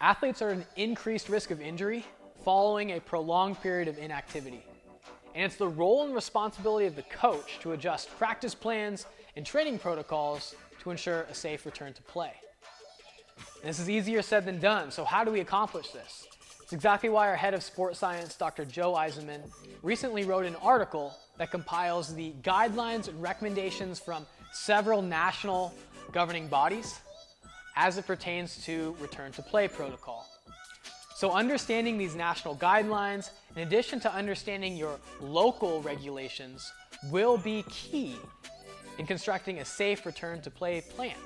Athletes are at an increased risk of injury following a prolonged period of inactivity. And it's the role and responsibility of the coach to adjust practice plans and training protocols to ensure a safe return to play. And this is easier said than done, so how do we accomplish this? It's exactly why our head of sports science, Dr. Joe Eisenman, recently wrote an article that compiles the guidelines and recommendations from several national governing bodies as it pertains to return to play protocol. So understanding these national guidelines, in addition to understanding your local regulations, will be key in constructing a safe return to play plan.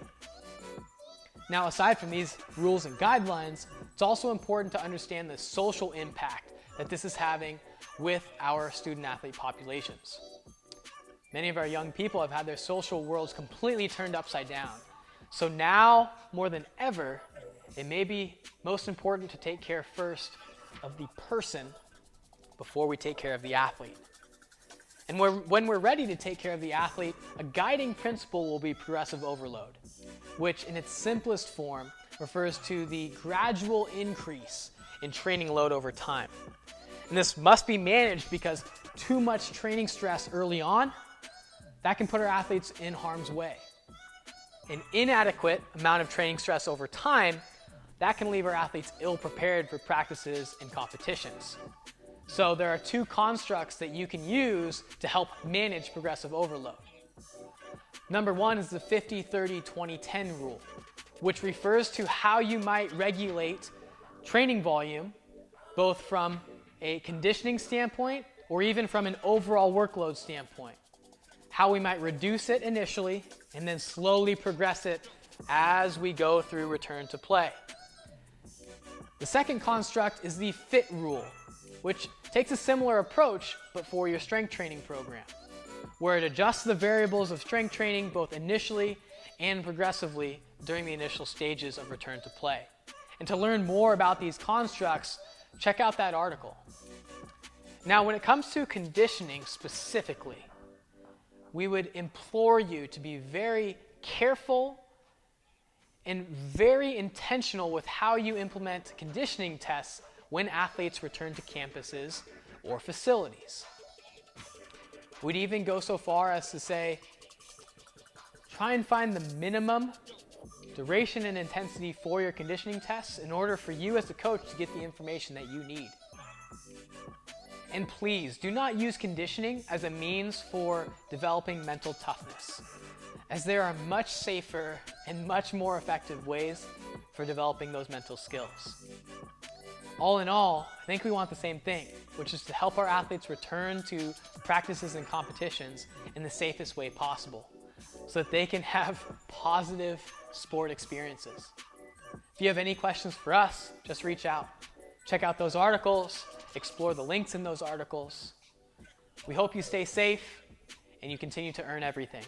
Now, aside from these rules and guidelines, it's also important to understand the social impact that this is having with our student athlete populations. Many of our young people have had their social worlds completely turned upside down. So now, more than ever, it may be most important to take care first of the person before we take care of the athlete. And when we're ready to take care of the athlete, a guiding principle will be progressive overload, which in its simplest form refers to the gradual increase in training load over time. And this must be managed because too much training stress early on, that can put our athletes in harm's way. An inadequate amount of training stress over time, that can leave our athletes ill-prepared for practices and competitions. So there are two constructs that you can use to help manage progressive overload. Number one is the 50-30-20-10 rule, which refers to how you might regulate training volume, both from a conditioning standpoint or even from an overall workload standpoint. How we might reduce it initially and then slowly progress it as we go through return to play. The second construct is the FIT rule, which takes a similar approach but for your strength training program, where it adjusts the variables of strength training both initially and progressively during the initial stages of return to play. And to learn more about these constructs, check out that article. Now, when it comes to conditioning specifically, we would implore you to be very careful and very intentional with how you implement conditioning tests when athletes return to campuses or facilities. We'd even go so far as to say, try and find the minimum duration and intensity for your conditioning tests in order for you as the coach to get the information that you need. And please, do not use conditioning as a means for developing mental toughness, as there are much safer and much more effective ways for developing those mental skills. All in all, I think we want the same thing, which is to help our athletes return to practices and competitions in the safest way possible, so that they can have positive sport experiences. If you have any questions for us, just reach out. Check out those articles, explore the links in those articles. We hope you stay safe and you continue to earn everything.